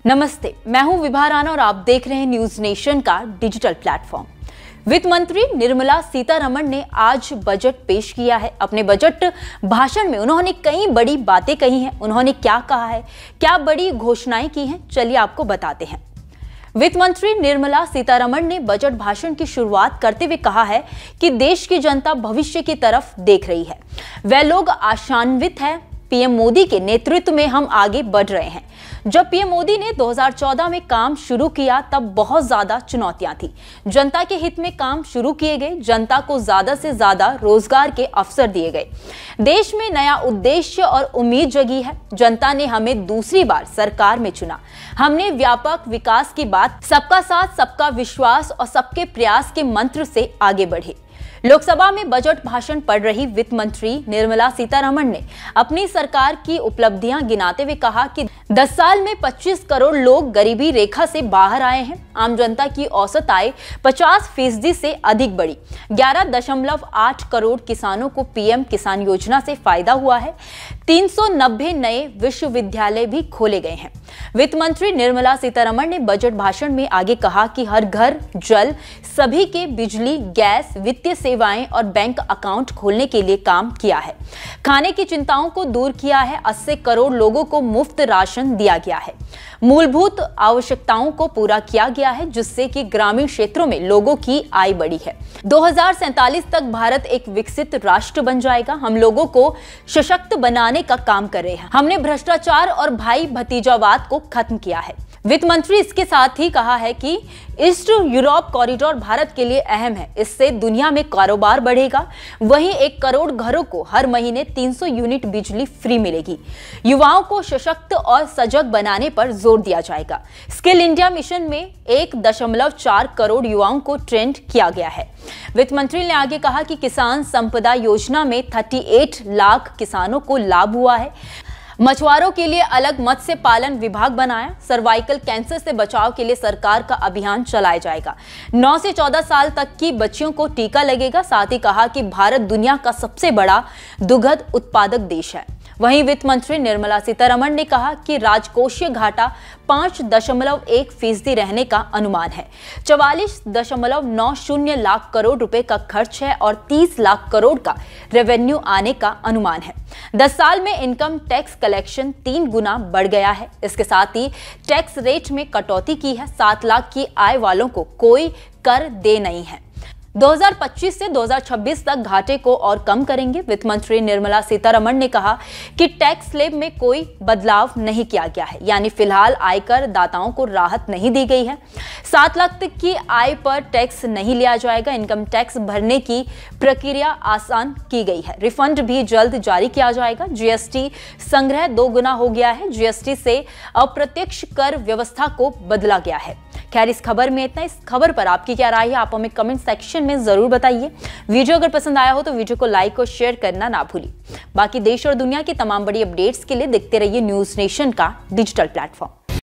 नमस्ते, मैं हूं विभा राणा और आप देख रहे हैं न्यूज नेशन का डिजिटल प्लेटफॉर्म। वित्त मंत्री निर्मला सीतारमण ने आज बजट पेश किया है। अपने बजट भाषण में उन्होंने कई बड़ी बातें कही हैं। उन्होंने क्या कहा है, क्या बड़ी घोषणाएं की हैं, चलिए आपको बताते हैं। वित्त मंत्री निर्मला सीतारमण ने बजट भाषण की शुरुआत करते हुए कहा है कि देश की जनता भविष्य की तरफ देख रही है। वह लोग आशान्वित हैं। पीएम मोदी के नेतृत्व में हम आगे बढ़ रहे हैं। जब पीएम मोदी ने 2014 में काम शुरू किया तब बहुत ज्यादा चुनौतियां थी। जनता के हित में काम शुरू किए गए, जनता को ज्यादा से ज्यादा रोजगार के अवसर दिए गए, देश में नया उद्देश्य और उम्मीद जगी है। जनता ने हमें दूसरी बार सरकार में चुना। हमने व्यापक विकास की बात, सबका साथ, सबका विश्वास और सबके प्रयास के मंत्र से आगे बढ़े। लोकसभा में बजट भाषण पढ़ रही वित्त मंत्री निर्मला सीतारमण ने अपनी सरकार की उपलब्धियां गिनाते हुए कहा कि 10 साल में 25 करोड़ लोग गरीबी रेखा से बाहर आए हैं। आम जनता की औसत आय 50% से अधिक बढ़ी। 11.8 करोड़ किसानों को पीएम किसान योजना से फायदा हुआ है। 390 नए विश्वविद्यालय भी खोले गए हैं। वित्त मंत्री निर्मला सीतारमण ने बजट भाषण में आगे कहा कि हर घर जल, सभी के बिजली, गैस, वित्तीय सेवाएं और बैंक अकाउंट खोलने के लिए काम किया है। खाने की चिंताओं को दूर किया है। 80 करोड़ लोगों को मुफ्त राशन दिया गया है। मूलभूत आवश्यकताओं को पूरा किया गया है, जिससे कि ग्रामीण क्षेत्रों में लोगों की आय बढ़ी है। 2047 तक भारत एक विकसित राष्ट्र बन जाएगा। हम लोगों को सशक्त बनाने का काम कर रहे हैं। हमने भ्रष्टाचार और भाई भतीजावाद को खत्म किया है। वित्त मंत्री इसके साथ ही कहा है कि ईस्ट यूरोप कॉरिडोर भारत के लिए अहम है। इससे दुनिया में कारोबार बढ़ेगा। वहीं 1 करोड़ घरों को हर महीने 300 यूनिट बिजली फ्री मिलेगी। युवाओं को सशक्त और सजग बनाने पर जोर दिया जाएगा। स्किल इंडिया मिशन में 1.4 करोड़ युवाओं को ट्रेंड किया गया है। वित्त मंत्री ने आगे कहा कि किसान संपदा योजना में 38 लाख किसानों को लाभ हुआ है। मछुआरों के लिए अलग मत्स्य पालन विभाग बनाया। सर्वाइकल कैंसर से बचाव के लिए सरकार का अभियान चलाया जाएगा। 9 से 14 साल तक की बच्चियों को टीका लगेगा। साथ ही कहा कि भारत दुनिया का सबसे बड़ा दुग्ध उत्पादक देश है। वहीं वित्त मंत्री निर्मला सीतारमण ने कहा कि राजकोषीय घाटा 5.1% रहने का अनुमान है। 44.90 लाख करोड़ रुपए का खर्च है और 30 लाख करोड़ का रेवेन्यू आने का अनुमान है। 10 साल में इनकम टैक्स कलेक्शन 3 गुना बढ़ गया है। इसके साथ ही टैक्स रेट में कटौती की है। 7 लाख की आय वालों को कोई कर दे नहीं है। 2025 से 2026 तक घाटे को और कम करेंगे। वित्त मंत्री निर्मला सीतारमण ने कहा कि टैक्स स्लैब में कोई बदलाव नहीं किया गया है, यानी फिलहाल आयकर दाताओं को राहत नहीं दी गई है। 7 लाख तक की आय पर टैक्स नहीं लिया जाएगा। इनकम टैक्स भरने की प्रक्रिया आसान की गई है। रिफंड भी जल्द जारी किया जाएगा। जीएसटी संग्रह 2 गुना हो गया है। जीएसटी से अप्रत्यक्ष कर व्यवस्था को बदला गया है। खैर, इस खबर में इतना। इस खबर पर आपकी क्या राय है, आप हमें कमेंट सेक्शन में जरूर बताइए। वीडियो अगर पसंद आया हो तो वीडियो को लाइक और शेयर करना ना भूलिए। बाकी देश और दुनिया की तमाम बड़ी अपडेट्स के लिए देखते रहिए न्यूज नेशन का डिजिटल प्लेटफॉर्म।